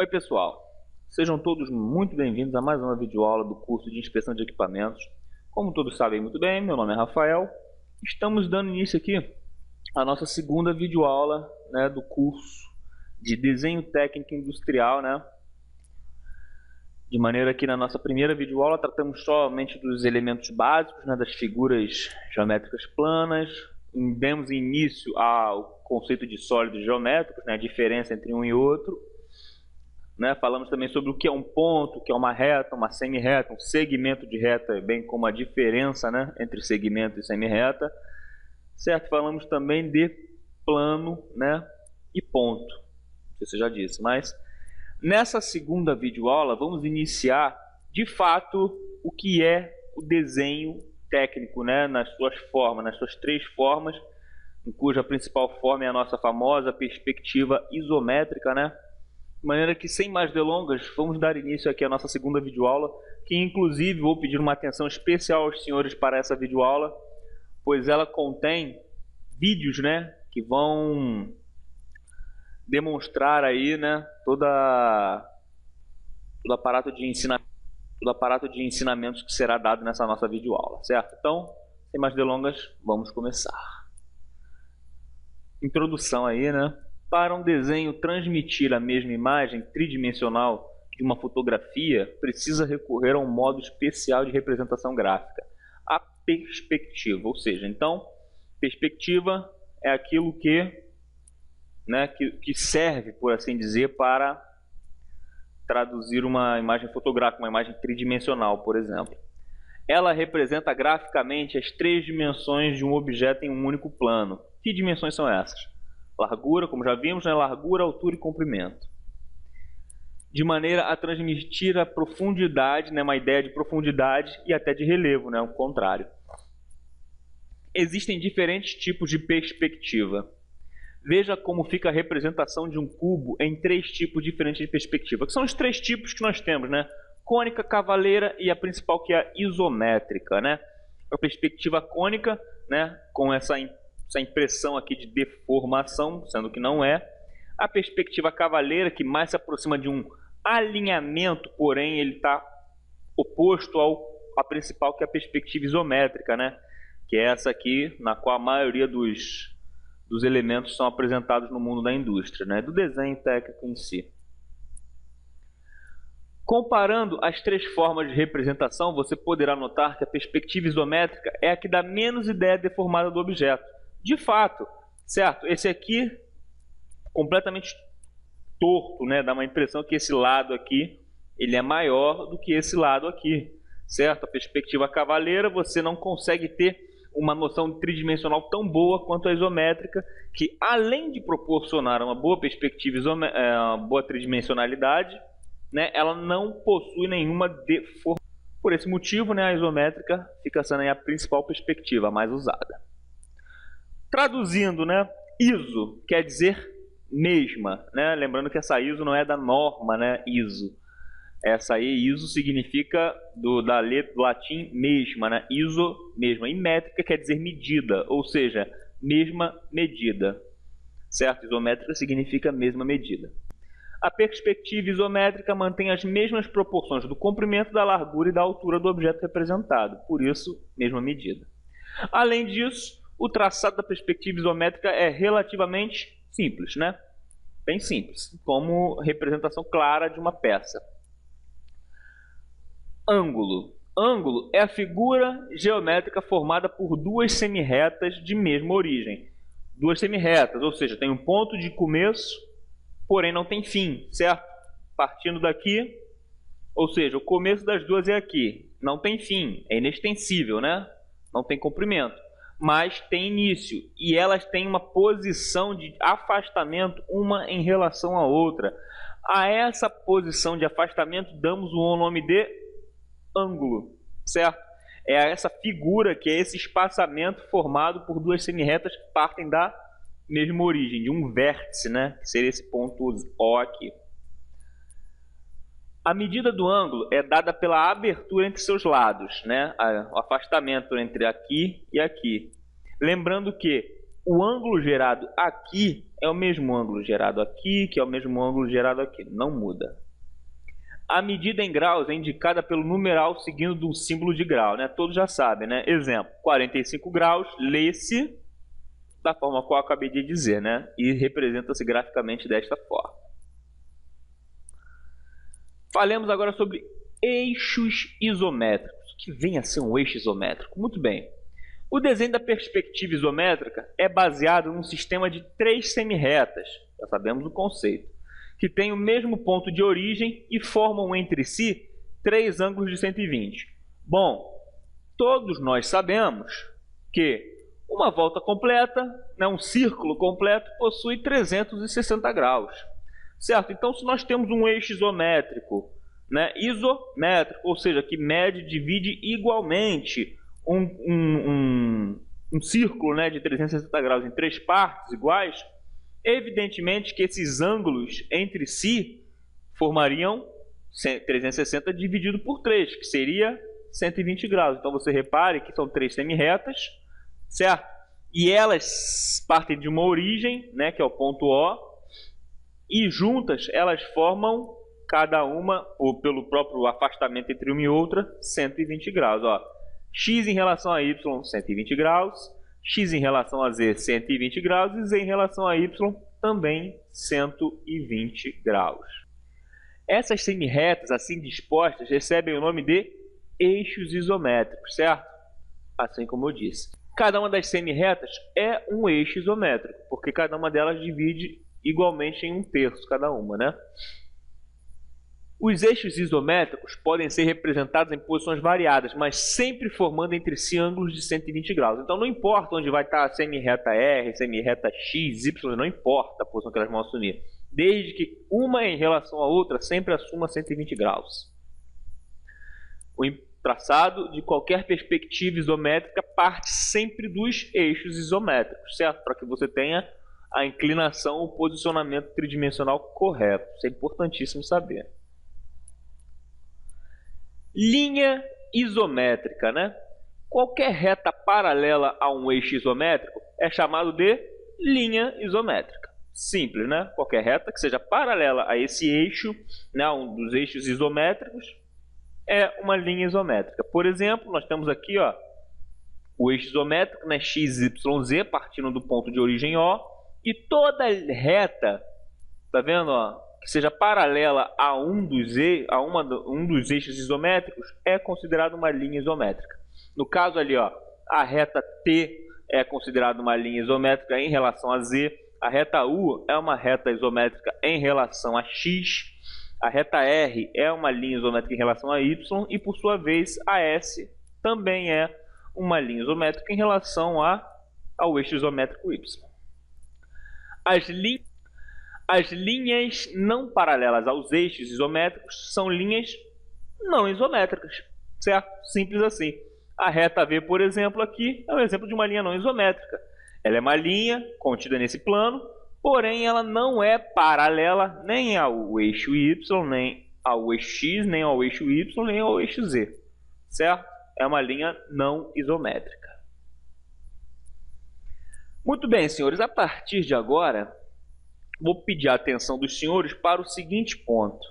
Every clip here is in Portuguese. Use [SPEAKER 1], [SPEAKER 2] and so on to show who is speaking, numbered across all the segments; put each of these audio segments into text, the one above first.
[SPEAKER 1] Oi pessoal, sejam todos muito bem-vindos a mais uma videoaula do curso de inspeção de equipamentos. Como todos sabem muito bem, meu nome é Rafael. Estamos dando início aqui à nossa segunda videoaula, do curso de desenho técnico industrial, De maneira que na nossa primeira videoaula tratamos somente dos elementos básicos, das figuras geométricas planas. Demos início ao conceito de sólidos geométricos, a diferença entre um e outro. Falamos também sobre o que é um ponto, o que é uma reta, uma semi-reta, um segmento de reta, bem como a diferença entre segmento e semi-reta. Certo? Falamos também de plano e ponto, não sei se eu já disse, mas nessa segunda videoaula vamos iniciar de fato o que é o desenho técnico, nas suas formas, nas suas três formas, em cuja principal forma é a nossa famosa perspectiva isométrica, De maneira que, sem mais delongas, vamos dar início aqui à nossa segunda videoaula, que inclusive vou pedir uma atenção especial aos senhores para essa videoaula, pois ela contém vídeos, que vão demonstrar aí, todo o aparato de ensinamentos que será dado nessa nossa videoaula, certo? Então, sem mais delongas, vamos começar. Introdução aí, Para um desenho transmitir a mesma imagem tridimensional de uma fotografia, precisa recorrer a um modo especial de representação gráfica, a perspectiva. Ou seja, então, perspectiva é aquilo que serve, por assim dizer, para traduzir uma imagem fotográfica, uma imagem tridimensional, por exemplo. Ela representa graficamente as três dimensões de um objeto em um único plano. Que dimensões são essas? Largura, como já vimos, largura, altura e comprimento. De maneira a transmitir a profundidade, uma ideia de profundidade e até de relevo, o contrário. Existem diferentes tipos de perspectiva. Veja como fica a representação de um cubo em três tipos diferentes de perspectiva, que são os três tipos que nós temos, Cônica, cavaleira e a principal, que é a isométrica, A perspectiva cônica, com essa impressão aqui de deformação, sendo que não é. A perspectiva cavaleira, que mais se aproxima de um alinhamento, porém ele está oposto à principal, que é a perspectiva isométrica, Que é essa aqui, na qual a maioria dos elementos são apresentados no mundo da indústria, do desenho técnico em si. Comparando as três formas de representação, você poderá notar que a perspectiva isométrica é a que dá menos ideia deformada do objeto. De fato, certo? Esse aqui, completamente torto, dá uma impressão que esse lado aqui ele é maior do que esse lado aqui, certo? A perspectiva cavaleira, você não consegue ter uma noção tridimensional tão boa quanto a isométrica, que além de proporcionar uma boa perspectiva, uma boa tridimensionalidade, ela não possui nenhuma deformação. Por esse motivo, a isométrica fica sendo a principal perspectiva, a mais usada. Traduzindo, ISO quer dizer mesma, Lembrando que essa ISO não é da norma, ISO. Essa aí, ISO, significa do latim mesma, ISO, mesma. E métrica quer dizer medida, ou seja, mesma medida. Certo? Isométrica significa mesma medida. A perspectiva isométrica mantém as mesmas proporções do comprimento, da largura e da altura do objeto representado, por isso, mesma medida. Além disso, o traçado da perspectiva isométrica é relativamente simples, Bem simples, como representação clara de uma peça. Ângulo. Ângulo é a figura geométrica formada por duas semirretas de mesma origem. Duas semirretas, ou seja, tem um ponto de começo, porém não tem fim, certo? Partindo daqui, ou seja, o começo das duas é aqui. Não tem fim, é inextensível, Não tem comprimento, mas tem início. E elas têm uma posição de afastamento uma em relação à outra. A essa posição de afastamento damos o nome de ângulo, certo? É essa figura, que é esse espaçamento formado por duas semirretas que partem da mesma origem, de um vértice, que seria esse ponto O aqui. A medida do ângulo é dada pela abertura entre seus lados, o afastamento entre aqui e aqui. Lembrando que o ângulo gerado aqui é o mesmo ângulo gerado aqui, que é o mesmo ângulo gerado aqui. Não muda. A medida em graus é indicada pelo numeral seguindo do símbolo de grau, né? Todos já sabem, né? Exemplo, 45 graus, lê-se da forma qual eu acabei de dizer, né? E representa-se graficamente desta forma. Falemos agora sobre eixos isométricos. O que vem a ser um eixo isométrico? Muito bem. O desenho da perspectiva isométrica é baseado num sistema de 3 semirretas, já sabemos o conceito, que têm o mesmo ponto de origem e formam entre si 3 ângulos de 120. Bom, todos nós sabemos que uma volta completa, né, um círculo completo, possui 360 graus. Certo? Então, se nós temos um eixo isométrico, né, isométrico, ou seja, que mede e divide igualmente um círculo, né, de 360 graus em 3 partes iguais, evidentemente que esses ângulos entre si formariam 360 dividido por 3, que seria 120 graus. Então você repare que são 3 semirretas, certo? E elas partem de uma origem, né, que é o ponto O, e juntas elas formam cada uma, ou pelo próprio afastamento entre uma e outra, 120 graus. Ó. X em relação a Y, 120 graus. X em relação a Z, 120 graus. E Z em relação a Y, também 120 graus. Essas semirretas, assim dispostas, recebem o nome de eixos isométricos, certo? Assim como eu disse. Cada uma das semirretas é um eixo isométrico, porque cada uma delas divide igualmente em 1/3 cada uma, né? Os eixos isométricos podem ser representados em posições variadas, mas sempre formando entre si ângulos de 120 graus. Então não importa onde vai estar a semirreta R, semirreta X, Y, não importa a posição que elas vão assumir. Desde que uma em relação à outra sempre assuma 120 graus. O traçado de qualquer perspectiva isométrica parte sempre dos eixos isométricos, certo? Para que você tenha a inclinação ou posicionamento tridimensional correto. Isso é importantíssimo saber. Linha isométrica, né? Qualquer reta paralela a um eixo isométrico é chamado de linha isométrica. Simples, né? Qualquer reta que seja paralela a esse eixo, né, um dos eixos isométricos, é uma linha isométrica. Por exemplo, nós temos aqui, ó, o eixo isométrico, né, x, y, z, partindo do ponto de origem O, e toda reta, tá vendo, ó, que seja paralela a um dos eixos isométricos é considerado uma linha isométrica. No caso ali, ó, a reta T é considerada uma linha isométrica em relação a Z, a reta U é uma reta isométrica em relação a X, a reta R é uma linha isométrica em relação a Y e, por sua vez, a S também é uma linha isométrica em relação ao eixo isométrico Y. As linhas não paralelas aos eixos isométricos são linhas não isométricas, certo? Simples assim. A reta V, por exemplo, aqui é um exemplo de uma linha não isométrica. Ela é uma linha contida nesse plano, porém ela não é paralela nem ao eixo Y, nem ao eixo X, nem ao eixo Y, nem ao eixo Z, certo? É uma linha não isométrica. Muito bem, senhores, a partir de agora, vou pedir a atenção dos senhores para o seguinte ponto.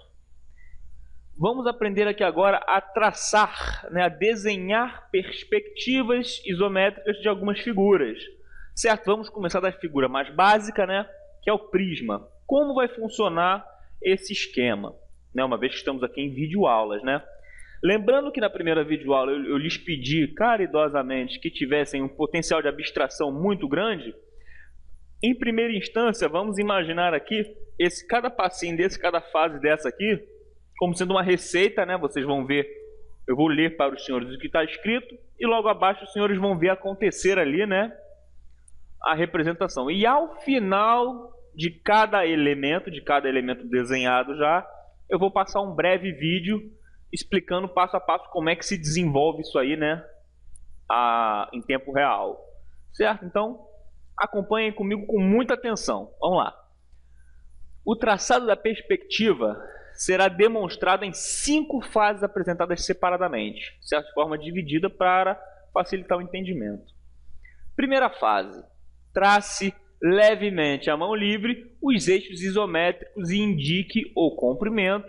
[SPEAKER 1] Vamos aprender aqui agora a traçar, né, a desenhar perspectivas isométricas de algumas figuras. Certo? Vamos começar da figura mais básica, né, que é o prisma. Como vai funcionar esse esquema? Né, uma vez que estamos aqui em videoaulas, né? Lembrando que na primeira videoaula eu lhes pedi caridosamente que tivessem um potencial de abstração muito grande. Em primeira instância, vamos imaginar aqui cada passinho desse, cada fase dessa aqui, como sendo uma receita, né? Vocês vão ver, eu vou ler para os senhores o que está escrito e logo abaixo os senhores vão ver acontecer ali, né, a representação. E ao final de cada elemento desenhado já, eu vou passar um breve vídeo explicando passo a passo como é que se desenvolve isso aí, né, em tempo real. Certo? Então, acompanhem comigo com muita atenção. Vamos lá. O traçado da perspectiva será demonstrado em 5 fases apresentadas separadamente, certo? De forma dividida para facilitar o entendimento. Primeira fase, trace levemente a mão livre os eixos isométricos e indique o comprimento,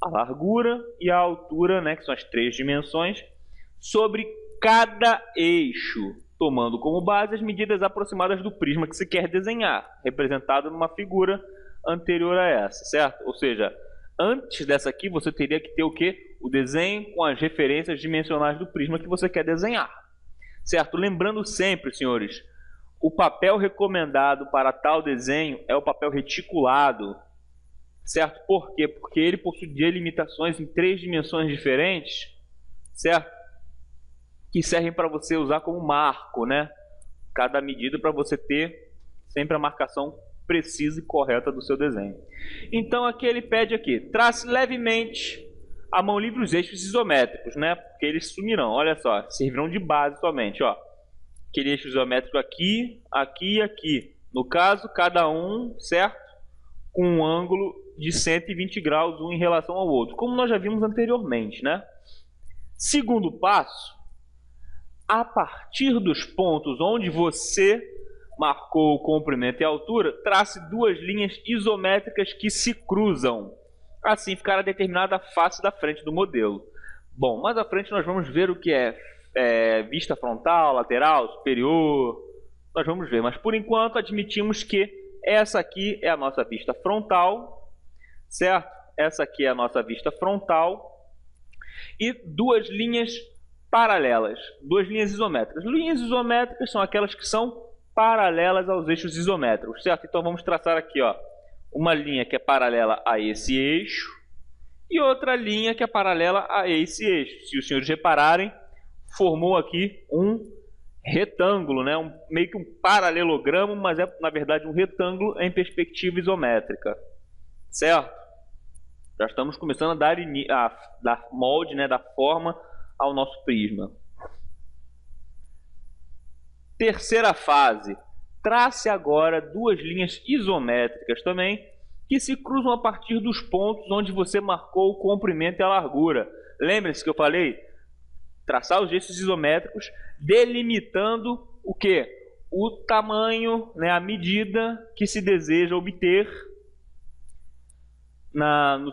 [SPEAKER 1] a largura e a altura, né, que são as 3 dimensões, sobre cada eixo, tomando como base as medidas aproximadas do prisma que se quer desenhar, representado numa figura anterior a essa, certo? Ou seja, antes dessa aqui você teria que ter o quê? O desenho com as referências dimensionais do prisma que você quer desenhar, certo? Lembrando sempre, senhores, o papel recomendado para tal desenho é o papel reticulado, certo? Por quê? Porque ele possui delimitações em 3 dimensões diferentes, certo? Que servem para você usar como marco, né? Cada medida para você ter sempre a marcação precisa e correta do seu desenho. Então aqui ele pede aqui, trace levemente a mão livre os eixos isométricos, né? Porque eles sumirão, olha só, servirão de base somente, ó. Aquele eixo isométrico aqui, aqui e aqui. No caso, cada um, certo? Com um ângulo de 120 graus um em relação ao outro, como nós já vimos anteriormente, né? Segundo passo, a partir dos pontos onde você marcou o comprimento e a altura, trace 2 linhas isométricas que se cruzam. Assim ficará determinada a face da frente do modelo. Bom, mais à frente nós vamos ver o que é vista frontal, lateral, superior. Nós vamos ver, mas por enquanto admitimos que essa aqui é a nossa vista frontal, certo? Essa aqui é a nossa vista frontal. E 2 linhas paralelas, 2 linhas isométricas. Linhas isométricas são aquelas que são paralelas aos eixos isométricos, certo? Então vamos traçar aqui, ó, uma linha que é paralela a esse eixo e outra linha que é paralela a esse eixo. Se os senhores repararem, formou aqui um retângulo, né? Meio que um paralelogramo, mas é na verdade um retângulo em perspectiva isométrica, certo? Já estamos começando a dar molde, né, da forma ao nosso prisma. Terceira fase, trace agora 2 linhas isométricas também, que se cruzam a partir dos pontos onde você marcou o comprimento e a largura. Lembre-se que eu falei, traçar os eixos isométricos, delimitando o quê? O tamanho, né, a medida que se deseja obter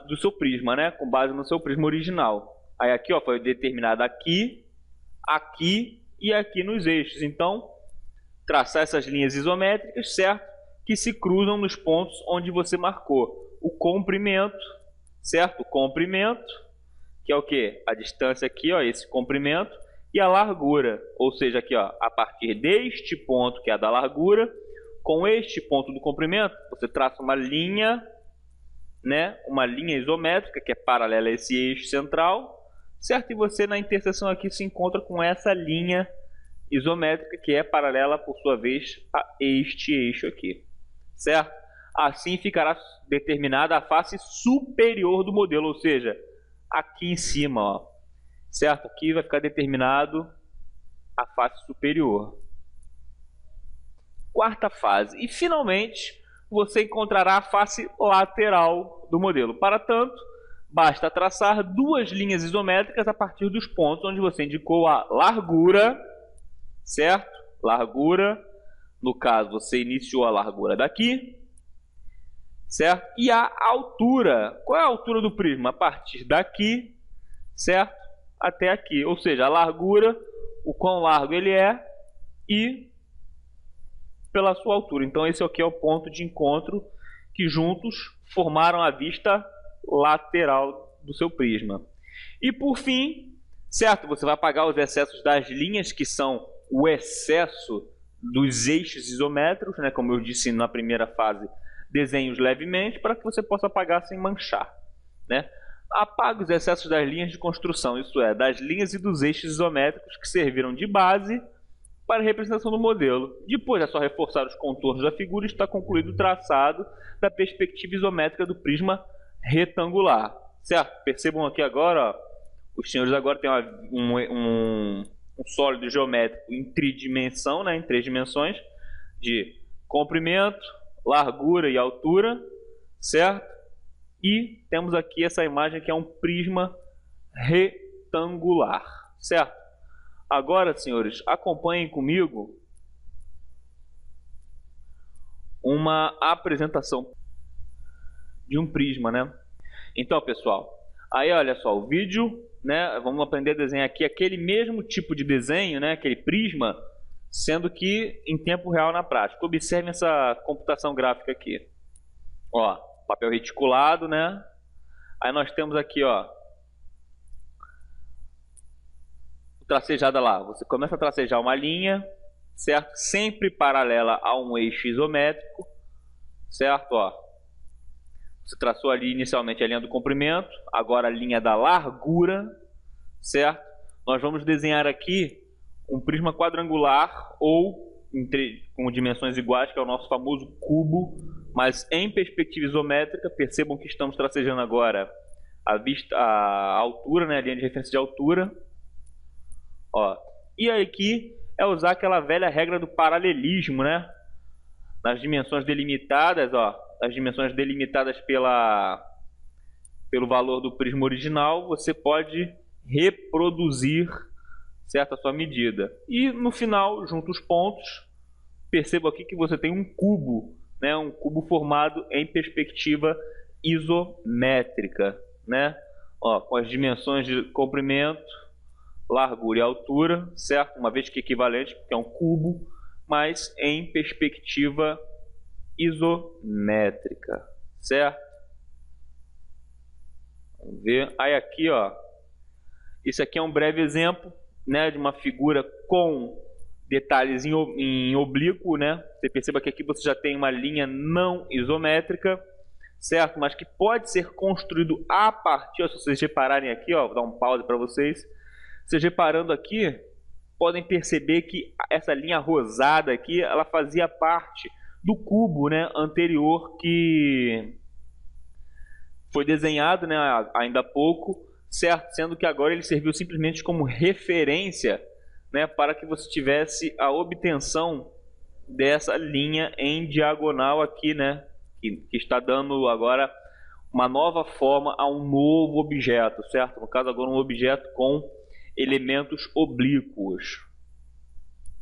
[SPEAKER 1] do seu prisma, né, com base no seu prisma original. Aí aqui, ó, foi determinado aqui, aqui e aqui nos eixos. Então, traçar essas linhas isométricas, certo? Que se cruzam nos pontos onde você marcou o comprimento, certo? O comprimento, que é o quê? A distância aqui, ó, esse comprimento, e a largura, ou seja, aqui, ó, a partir deste ponto, que é a da largura, com este ponto do comprimento, você traça uma linha, né? Uma linha isométrica que é paralela a esse eixo central, certo? E você na interseção aqui se encontra com essa linha isométrica que é paralela, por sua vez, a este eixo aqui, certo? Assim ficará determinada a face superior do modelo, ou seja, aqui em cima, ó, certo? Aqui vai ficar determinado a face superior. Quarta fase. E finalmente você encontrará a face lateral do modelo. Para tanto, basta traçar 2 linhas isométricas a partir dos pontos onde você indicou a largura, certo? Largura, no caso você iniciou a largura daqui, certo? E a altura. Qual é a altura do prisma? A partir daqui, certo? Até aqui, ou seja, a largura, o quão largo ele é e pela sua altura. Então esse aqui é o ponto de encontro que juntos formaram a vista lateral do seu prisma. E por fim, certo? Você vai apagar os excessos das linhas, que são o excesso dos eixos isométricos, né? Como eu disse na primeira fase, desenhos levemente para que você possa apagar sem manchar, né? Apaga os excessos das linhas de construção, isso é, das linhas e dos eixos isométricos que serviram de base para a representação do modelo. Depois é só reforçar os contornos da figura e está concluído o traçado da perspectiva isométrica do prisma retangular, certo? Percebam aqui agora, ó, os senhores agora têm um sólido geométrico em tridimensão, né, em 3 dimensões, de comprimento, largura e altura, certo? E temos aqui essa imagem que é um prisma retangular, certo? Agora, senhores, acompanhem comigo uma apresentação de um prisma, né? Então, pessoal, aí olha só, o vídeo, né? Vamos aprender a desenhar aqui aquele mesmo tipo de desenho, né? Aquele prisma, sendo que em tempo real na prática. Observe essa computação gráfica aqui. Ó, papel reticulado, né? Aí nós temos aqui, ó, tracejada lá. Você começa a tracejar uma linha, certo? Sempre paralela a um eixo isométrico, certo? Ó, você traçou ali inicialmente a linha do comprimento, agora a linha da largura, certo? Nós vamos desenhar aqui um prisma quadrangular ou com dimensões iguais, que é o nosso famoso cubo, mas em perspectiva isométrica. Percebam que estamos tracejando agora a altura, né? A linha de referência de altura. Ó, e aqui é usar aquela velha regra do paralelismo, né? Nas dimensões delimitadas, ó, as dimensões delimitadas pelo valor do prisma original, você pode reproduzir, certo, a sua medida. E no final, junto os pontos, perceba aqui que você tem um cubo, né? Um cubo formado em perspectiva isométrica, né? Ó, com as dimensões de comprimento, largura e altura, certo? Uma vez que é equivalente, porque é um cubo, mas em perspectiva isométrica, certo? Vamos ver. Aí aqui, ó, isso aqui é um breve exemplo, né, de uma figura com detalhes em oblíquo, né? Você perceba que aqui você já tem uma linha não isométrica, certo? Mas que pode ser construído a partir, ó, se vocês repararem aqui, ó, vou dar um pause para vocês. Vocês reparando aqui, podem perceber que essa linha rosada aqui, ela fazia parte do cubo, né, anterior, que foi desenhado, né, ainda há pouco, certo? Sendo que agora ele serviu simplesmente como referência, né, para que você tivesse a obtenção dessa linha em diagonal aqui, né, que está dando agora uma nova forma a um novo objeto, certo? No caso agora um objeto com elementos oblíquos.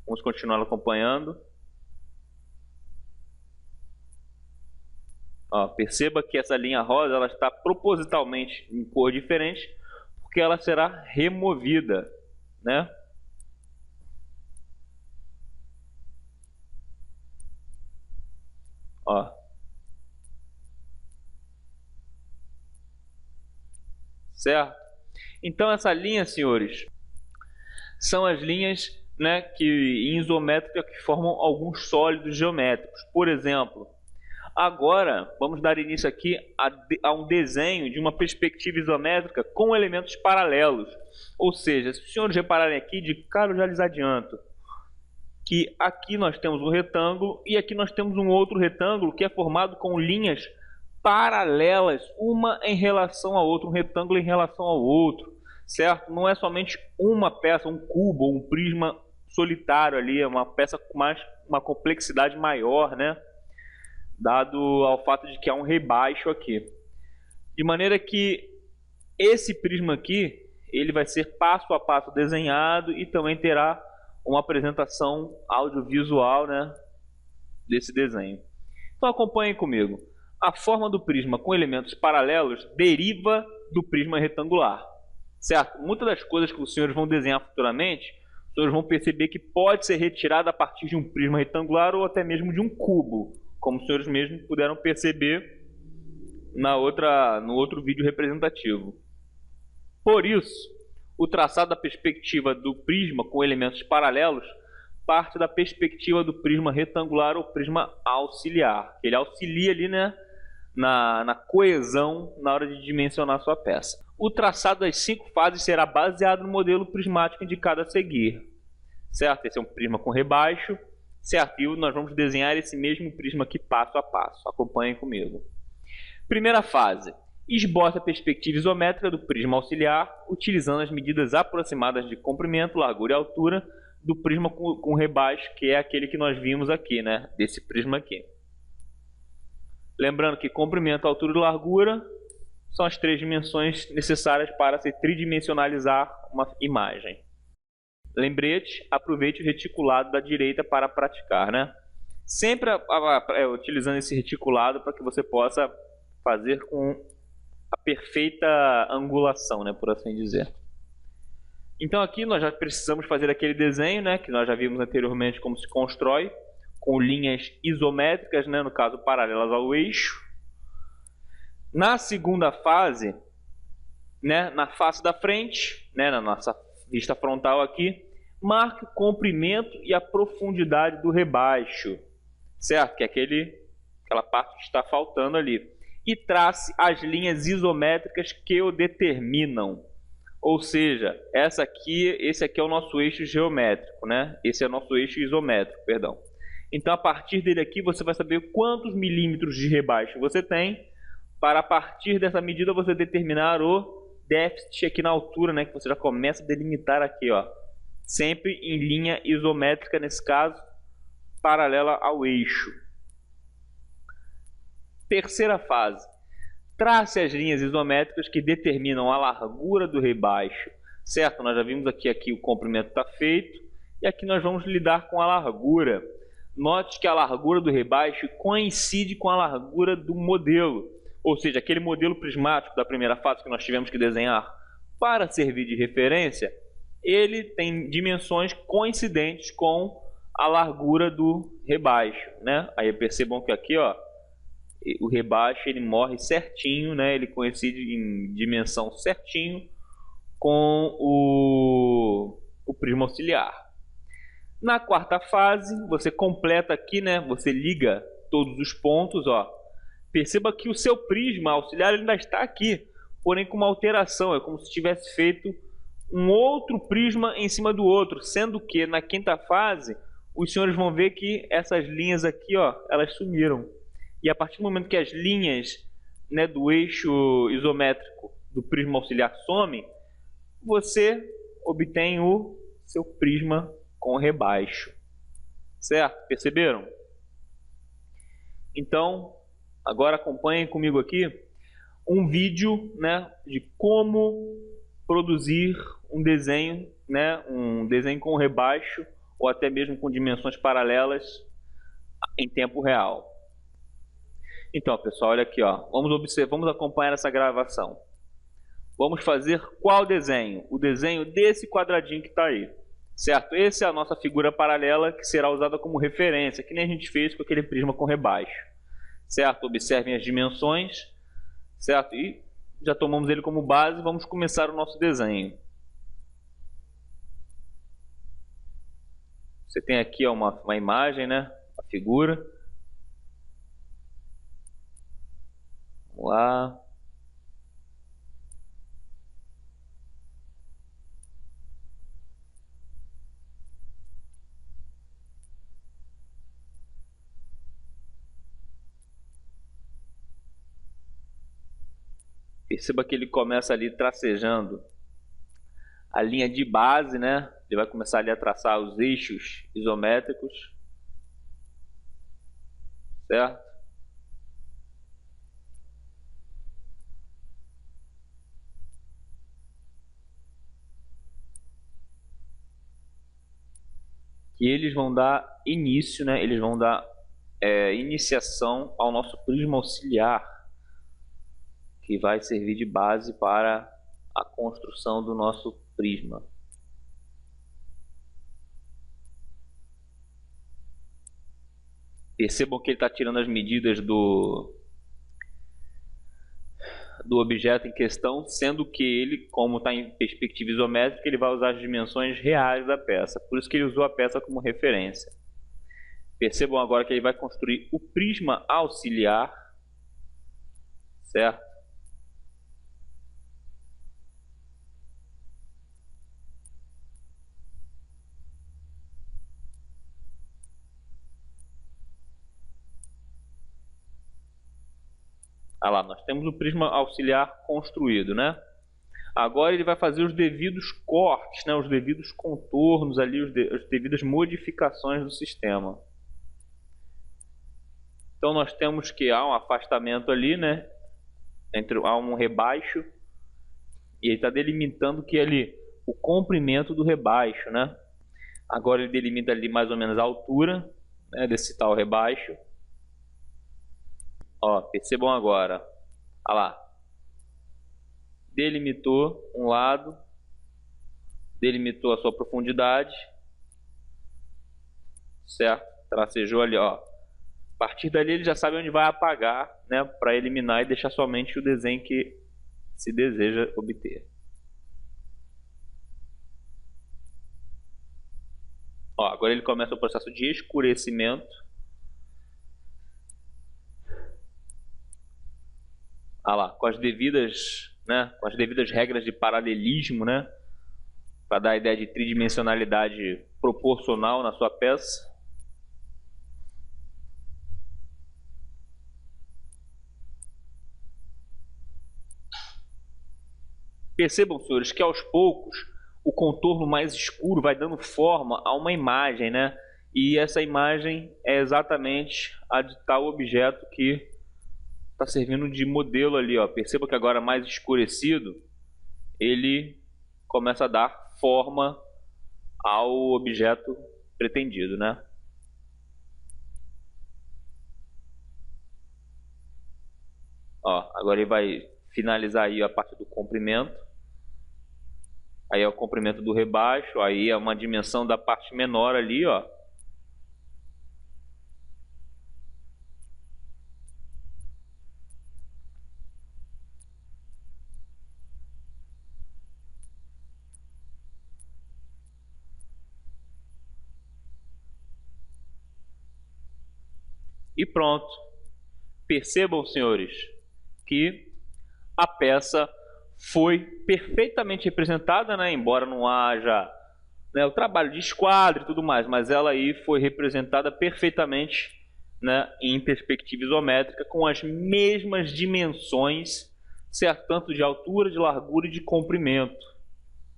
[SPEAKER 1] Vamos continuar acompanhando. Ó, perceba que essa linha rosa ela está propositalmente em cor diferente, porque ela será removida, né? Ó. Certo? Então essa linha, senhores, são as linhas, né, que em isométrica que formam alguns sólidos geométricos. Por exemplo, agora vamos dar início aqui a um desenho de uma perspectiva isométrica com elementos paralelos. Ou seja, se os senhores repararem aqui, de cara eu já lhes adianto que aqui nós temos um retângulo e aqui nós temos um outro retângulo que é formado com linhas paralelas, uma em relação à outra, um retângulo em relação ao outro, certo? Não é somente uma peça, um cubo ou um prisma solitário ali, é uma peça com uma complexidade maior, né? Dado ao fato de que há um rebaixo aqui. De maneira que esse prisma aqui, ele vai ser passo a passo desenhado e também terá uma apresentação audiovisual, né, desse desenho. Então acompanhem comigo. A forma do prisma com elementos paralelos deriva do prisma retangular, certo? Muitas das coisas que os senhores vão desenhar futuramente, os senhores vão perceber que pode ser retirada a partir de um prisma retangular ou até mesmo de um cubo, como os senhores mesmos puderam perceber no outro vídeo representativo. Por isso, o traçado da perspectiva do prisma com elementos paralelos parte da perspectiva do prisma retangular ou prisma auxiliar. Ele auxilia ali, né, na coesão na hora de dimensionar sua peça. O traçado das 5 fases será baseado no modelo prismático indicado a seguir, certo? Esse é um prisma com rebaixo, certo? E nós vamos desenhar esse mesmo prisma aqui passo a passo. Acompanhem comigo. Primeira fase. Esboça a perspectiva isométrica do prisma auxiliar, utilizando as medidas aproximadas de comprimento, largura e altura do prisma com rebaixo, que é aquele que nós vimos aqui, né? Desse prisma aqui. Lembrando que comprimento, altura e largura são as 3 dimensões necessárias para se tridimensionalizar uma imagem. Lembrete, aproveite o reticulado da direita para praticar, né? Sempre utilizando esse reticulado para que você possa fazer com a perfeita angulação, né, por assim dizer. Então aqui nós já precisamos fazer aquele desenho, né, que nós já vimos anteriormente como se constrói, com linhas isométricas, né, no caso paralelas ao eixo. Na segunda fase, né, na face da frente, né, na nossa vista frontal aqui, marque o comprimento e a profundidade do rebaixo, certo? Que é aquela parte que está faltando ali. E trace as linhas isométricas que o determinam. Ou seja, esse aqui é o nosso eixo geométrico, né? Esse é o nosso eixo isométrico, perdão. Então, a partir dele aqui, você vai saber quantos milímetros de rebaixo você tem, para a partir dessa medida você determinar o déficit aqui na altura, né? Que você já começa a delimitar aqui, ó. Sempre em linha isométrica, nesse caso, paralela ao eixo. Terceira fase. Trace as linhas isométricas que determinam a largura do rebaixo. Certo? Nós já vimos aqui o comprimento está feito. E aqui nós vamos lidar com a largura. Note que a largura do rebaixo coincide com a largura do modelo. Ou seja, aquele modelo prismático da primeira fase que nós tivemos que desenhar para servir de referência, ele tem dimensões coincidentes com a largura do rebaixo, né? Aí percebam que aqui, ó, o rebaixo ele morre certinho, né? Ele coincide em dimensão certinho com o prisma auxiliar. Na quarta fase, você completa aqui, né? Você liga todos os pontos, ó. Perceba que o seu prisma auxiliar ele ainda está aqui, porém com uma alteração. É como se tivesse feito um outro prisma em cima do outro, sendo que na quinta fase os senhores vão ver que essas linhas aqui, ó, elas sumiram. E a partir do momento que as linhas, né, do eixo isométrico do prisma auxiliar somem, você obtém o seu prisma com rebaixo. Certo? Perceberam? Então, agora acompanhem comigo aqui um vídeo, né, de como produzir um desenho, né, um desenho com rebaixo ou até mesmo com dimensões paralelas em tempo real. Então, pessoal, olha aqui, ó. Vamos acompanhar essa gravação. Vamos fazer qual desenho? O desenho desse quadradinho que está aí, certo? Essa é a nossa figura paralela que será usada como referência, que nem a gente fez com aquele prisma com rebaixo, certo? Observem as dimensões, certo? E já tomamos ele como base, vamos começar o nosso desenho. Você tem aqui, ó, uma imagem, né? Uma figura. Vamos lá. Perceba que ele começa ali tracejando a linha de base, né? Ele vai começar ali a traçar os eixos isométricos, certo? Que eles vão dar início, né? Eles vão dar iniciação ao nosso prisma auxiliar, que vai servir de base para a construção do nosso prisma. Percebam que ele está tirando as medidas do objeto em questão, sendo que ele, como está em perspectiva isométrica, ele vai usar as dimensões reais da peça. Por isso que ele usou a peça como referência. Percebam agora que ele vai construir o prisma auxiliar, certo? Ah lá, nós temos o prisma auxiliar construído, né? Agora ele vai fazer os devidos cortes, né? Os devidos contornos ali, as devidas modificações do sistema. Então nós temos que há um afastamento ali, né? Há um rebaixo e ele está delimitando que ali o comprimento do rebaixo, né? Agora ele delimita ali mais ou menos a altura, né, desse tal rebaixo. Ó, percebam agora. Olha lá. Delimitou um lado, delimitou a sua profundidade, certo? Tracejou ali, ó. A partir dali ele já sabe onde vai apagar, né, para eliminar e deixar somente o desenho que se deseja obter. Ó, agora ele começa o processo de escurecimento. Ah lá, com as devidas, né, com as devidas regras de paralelismo, né, para dar a ideia de tridimensionalidade proporcional na sua peça. Percebam, senhores, que aos poucos o contorno mais escuro vai dando forma a uma imagem, né? E essa imagem é exatamente a de tal objeto que está servindo de modelo ali, ó. Perceba que agora mais escurecido, ele começa a dar forma ao objeto pretendido, né? Ó, agora ele vai finalizar aí a parte do comprimento. Aí é o comprimento do rebaixo, aí é uma dimensão da parte menor ali, ó. E pronto. Percebam, senhores, que a peça foi perfeitamente representada, né? Embora não haja, né, o trabalho de esquadro e tudo mais, mas ela aí foi representada perfeitamente, né, em perspectiva isométrica com as mesmas dimensões, certo? Tanto de altura, de largura e de comprimento,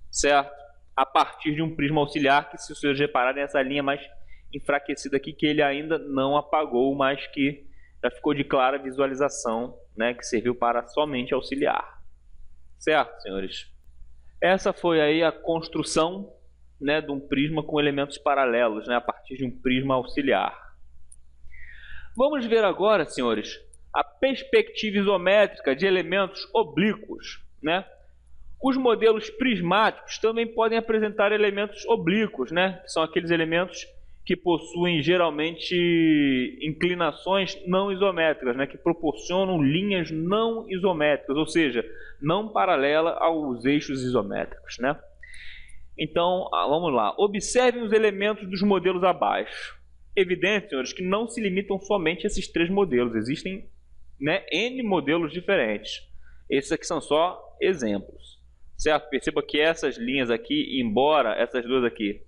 [SPEAKER 1] certo? A partir de um prisma auxiliar que, se os senhores repararem, essa linha mais enfraquecida aqui, que ele ainda não apagou, mas que já ficou de clara visualização, né, que serviu para somente auxiliar. Certo, senhores? Essa foi aí a construção, né, de um prisma com elementos paralelos, né, a partir de um prisma auxiliar. Vamos ver agora, senhores, a perspectiva isométrica de elementos oblíquos, né? Os modelos prismáticos também podem apresentar elementos oblíquos, né, que são aqueles elementos que possuem geralmente inclinações não isométricas, né, que proporcionam linhas não isométricas, ou seja, não paralela aos eixos isométricos, né? Então, vamos lá. Observem os elementos dos modelos abaixo. Evidente, senhores, que não se limitam somente a esses três modelos. Existem, né, N modelos diferentes. Esses aqui são só exemplos, certo? Perceba que essas linhas aqui, embora essas duas aqui,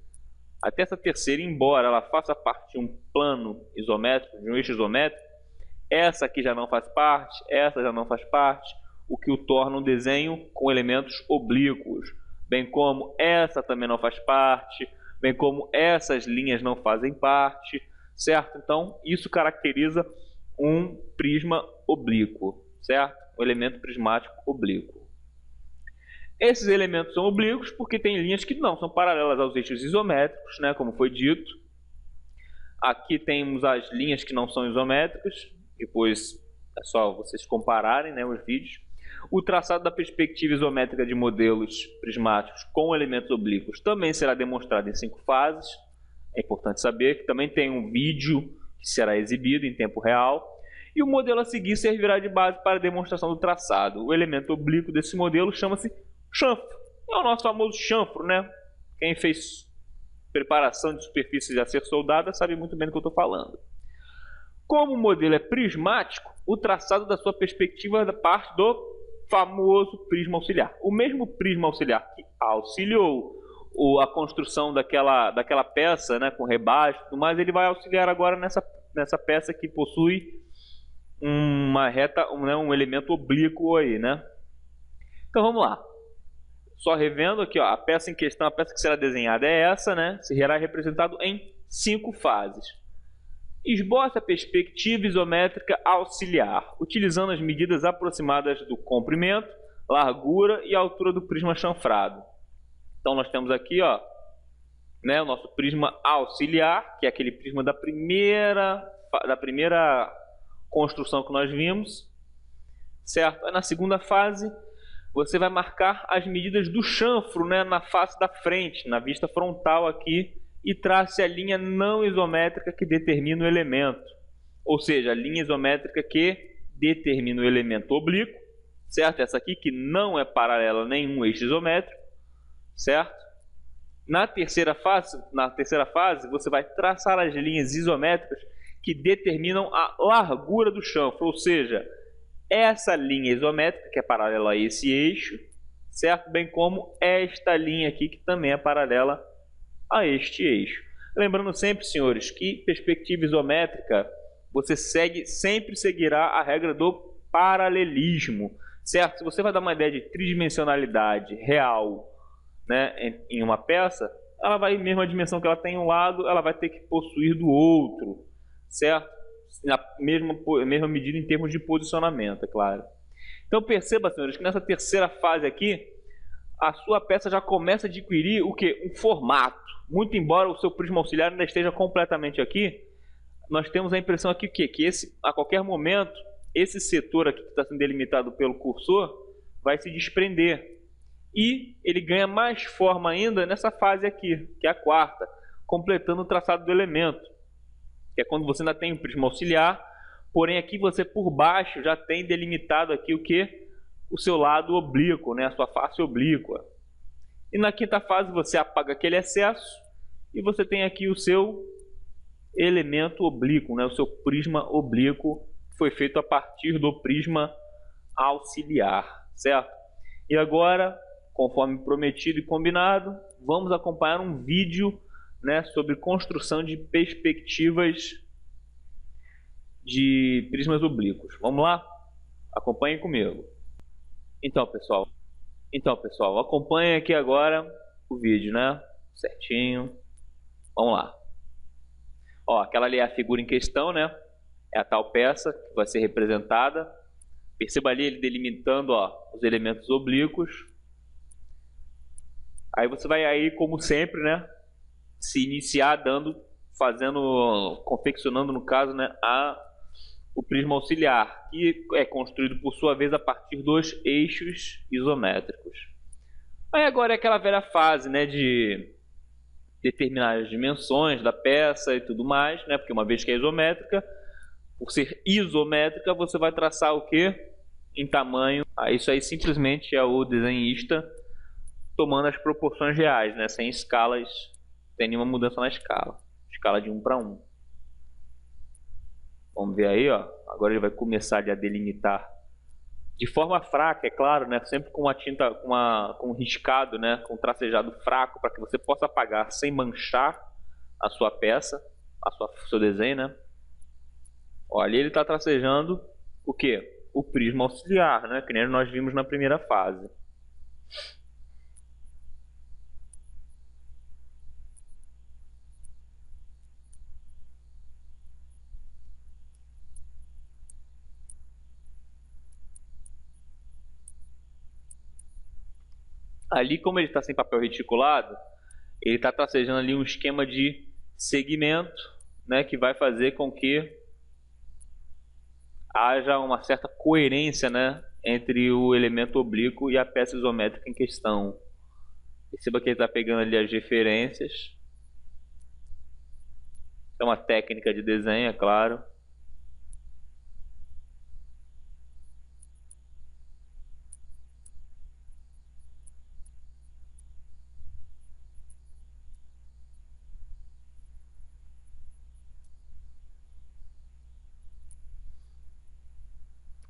[SPEAKER 1] até essa terceira, embora ela faça parte de um plano isométrico, de um eixo isométrico, essa aqui já não faz parte, essa já não faz parte, o que o torna um desenho com elementos oblíquos, bem como essa também não faz parte, bem como essas linhas não fazem parte, certo? Então, isso caracteriza um prisma oblíquo, certo? Um elemento prismático oblíquo. Esses elementos são oblíquos porque tem linhas que não são paralelas aos eixos isométricos, né, como foi dito. Aqui temos as linhas que não são isométricas, depois é só vocês compararem, né, os vídeos. O traçado da perspectiva isométrica de modelos prismáticos com elementos oblíquos também será demonstrado em 5 fases. É importante saber que também tem um vídeo que será exibido em tempo real. E o modelo a seguir servirá de base para a demonstração do traçado. O elemento oblíquo desse modelo chama-se chanfro. É o nosso famoso chanfro, né? Quem fez preparação de superfície de acer soldada sabe muito bem do que eu estou falando. Como o modelo é prismático, o traçado da sua perspectiva é parte do famoso prisma auxiliar. O mesmo prisma auxiliar que auxiliou a construção daquela peça, né, com rebaixo e tudo mais, ele vai auxiliar agora nessa peça que possui uma reta, um elemento oblíquo aí, né? Então vamos lá. Só revendo aqui, ó, a peça em questão, a peça que será desenhada é essa, né? Será representado em 5 fases. Esboce a perspectiva isométrica auxiliar, utilizando as medidas aproximadas do comprimento, largura e altura do prisma chanfrado. Então nós temos aqui, ó, né, o nosso prisma auxiliar, que é aquele prisma da primeira construção que nós vimos, certo? Aí na segunda fase, você vai marcar as medidas do chanfro, né, na face da frente, na vista frontal aqui, e trace a linha não isométrica que determina o elemento. Ou seja, a linha isométrica que determina o elemento oblíquo, certo? Essa aqui que não é paralela a nenhum eixo isométrico, certo? Na terceira fase, você vai traçar as linhas isométricas que determinam a largura do chanfro, ou seja, essa linha isométrica que é paralela a esse eixo, certo? Bem como esta linha aqui que também é paralela a este eixo. Lembrando sempre, senhores, que perspectiva isométrica você sempre seguirá a regra do paralelismo, certo? Se você vai dar uma ideia de tridimensionalidade real, né, em uma peça, ela vai, mesma dimensão que ela tem em um lado, ela vai ter que possuir do outro, certo? Na mesma medida em termos de posicionamento, é claro. Então perceba, senhores, que nessa terceira fase aqui, a sua peça já começa a adquirir o que? Um formato. Muito embora o seu prisma auxiliar ainda esteja completamente aqui, nós temos a impressão aqui que a qualquer momento, esse setor aqui que está sendo delimitado pelo cursor vai se desprender. E ele ganha mais forma ainda nessa fase aqui, que é a quarta, completando o traçado do elemento, que é quando você ainda tem o prisma auxiliar, porém aqui você por baixo já tem delimitado aqui o que? O seu lado oblíquo, né? A sua face oblíqua. E na quinta fase você apaga aquele excesso e você tem aqui o seu elemento oblíquo, né? O seu prisma oblíquo foi feito a partir do prisma auxiliar, certo? E agora, conforme prometido e combinado, vamos acompanhar um vídeo, né, sobre construção de perspectivas de prismas oblíquos. Vamos lá? Acompanhem comigo. Então, pessoal, acompanhem aqui agora o vídeo, né? Certinho. Vamos lá. Ó, aquela ali é a figura em questão, né? É a tal peça que vai ser representada. Perceba ali ele delimitando, ó, os elementos oblíquos. Aí você vai aí, como sempre, né, se iniciar confeccionando no caso, né, o prisma auxiliar, que é construído por sua vez a partir dos eixos isométricos. Aí agora é aquela velha fase, né, de determinar as dimensões da peça e tudo mais, né, porque uma vez que é isométrica, por ser isométrica, você vai traçar o que? Em tamanho. Isso aí simplesmente é o desenhista tomando as proporções reais, né? Sem escalas, sem nenhuma mudança na escala. Escala de 1 para 1. Vamos ver aí, ó. Agora ele vai começar a delimitar de forma fraca, é claro, né? Sempre com uma tinta, com um riscado, né? Com um tracejado fraco, para que você possa apagar sem manchar a sua peça, seu desenho, né? Olha, ele está tracejando o que? O prisma auxiliar, né? Que nem nós vimos na primeira fase. Ali, como ele está sem papel reticulado, ele está tracejando ali um esquema de segmento, né? Que vai fazer com que haja uma certa coerência, né, entre o elemento oblíquo e a peça isométrica em questão. Perceba que ele está pegando ali as referências. É uma técnica de desenho, é claro.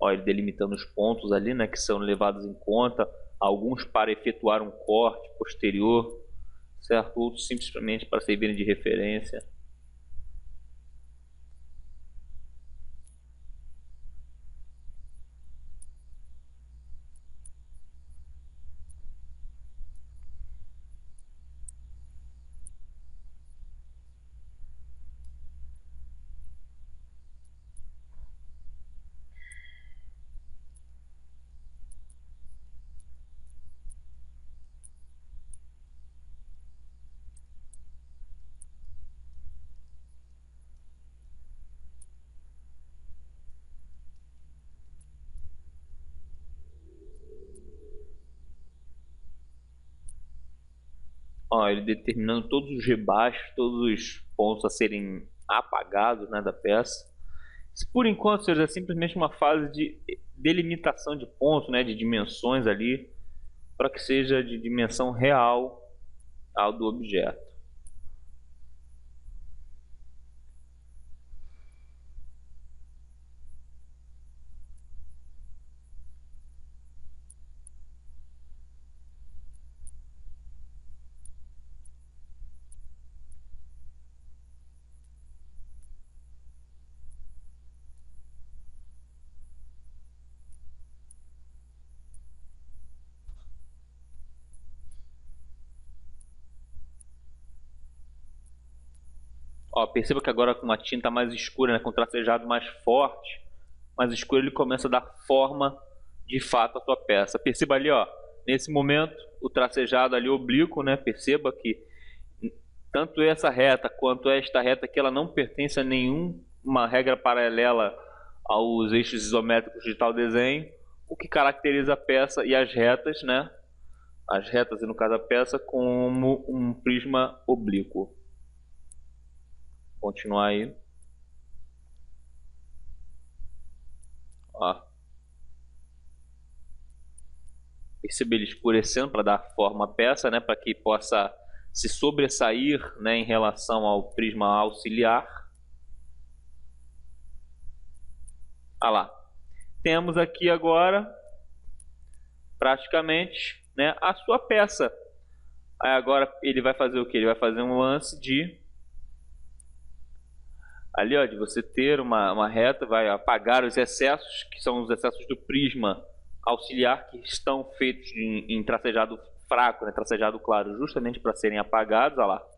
[SPEAKER 1] Ó, ele delimitando os pontos ali, né, que são levados em conta, alguns para efetuar um corte posterior, certo? Outros simplesmente para servirem de referência. Ó, ele determinando todos os rebaixos, todos os pontos a serem apagados, né, da peça. Isso, por enquanto, senhores, é simplesmente uma fase de delimitação de pontos, né, de dimensões ali, para que seja de dimensão real ao do objeto. Ó, perceba que agora com uma tinta mais escura, né, com um tracejado mais forte, mais escuro, ele começa a dar forma de fato à sua peça. Perceba ali, ó, nesse momento, o tracejado ali oblíquo, né, perceba que tanto essa reta quanto esta reta aqui, ela não pertence a nenhuma regra paralela aos eixos isométricos de tal desenho, o que caracteriza a peça e as retas, né, as retas e no caso a peça, como um prisma oblíquo. Continuar aí. Ó. Percebe ele escurecendo para dar forma à peça, né, para que possa se sobressair, né, em relação ao prisma auxiliar. Ah lá. Temos aqui agora praticamente, né, a sua peça. Aí agora ele vai fazer o que? Ele vai fazer um lance de ali, ó, de você ter uma reta, vai apagar os excessos, que são os excessos do prisma auxiliar, que estão feitos em tracejado fraco, né, tracejado claro, justamente para serem apagados. Olha lá.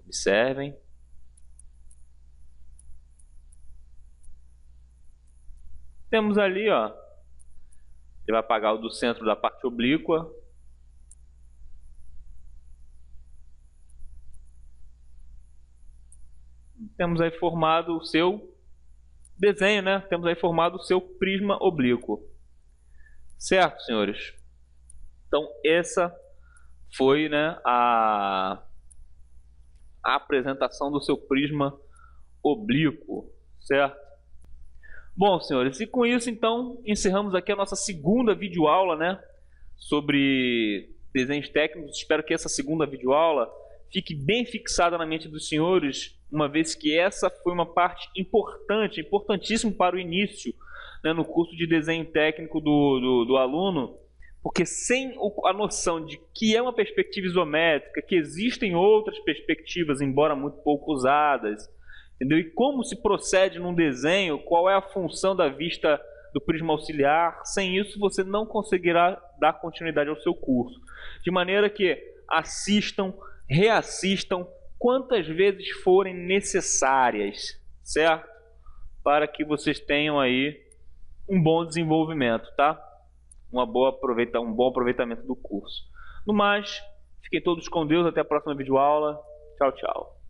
[SPEAKER 1] Observem. Temos ali, ó, ele vai apagar o do centro da parte oblíqua. Temos aí formado o seu desenho, né? Temos aí formado o seu prisma oblíquo. Certo, senhores? Então, essa foi, né, a apresentação do seu prisma oblíquo, certo? Bom, senhores, e com isso, então, encerramos aqui a nossa segunda videoaula, né, sobre desenhos técnicos. Espero que essa segunda videoaula fique bem fixada na mente dos senhores, uma vez que essa foi uma parte importante, importantíssima para o início, né, no curso de desenho técnico do aluno, porque sem a noção de que é uma perspectiva isométrica, que existem outras perspectivas, embora muito pouco usadas, entendeu? E como se procede num desenho, qual é a função da vista do prisma auxiliar, sem isso você não conseguirá dar continuidade ao seu curso. De maneira que assistam, reassistam quantas vezes forem necessárias, certo? Para que vocês tenham aí um bom desenvolvimento, tá? Um bom aproveitamento do curso. No mais, fiquem todos com Deus, até a próxima videoaula. Tchau, tchau.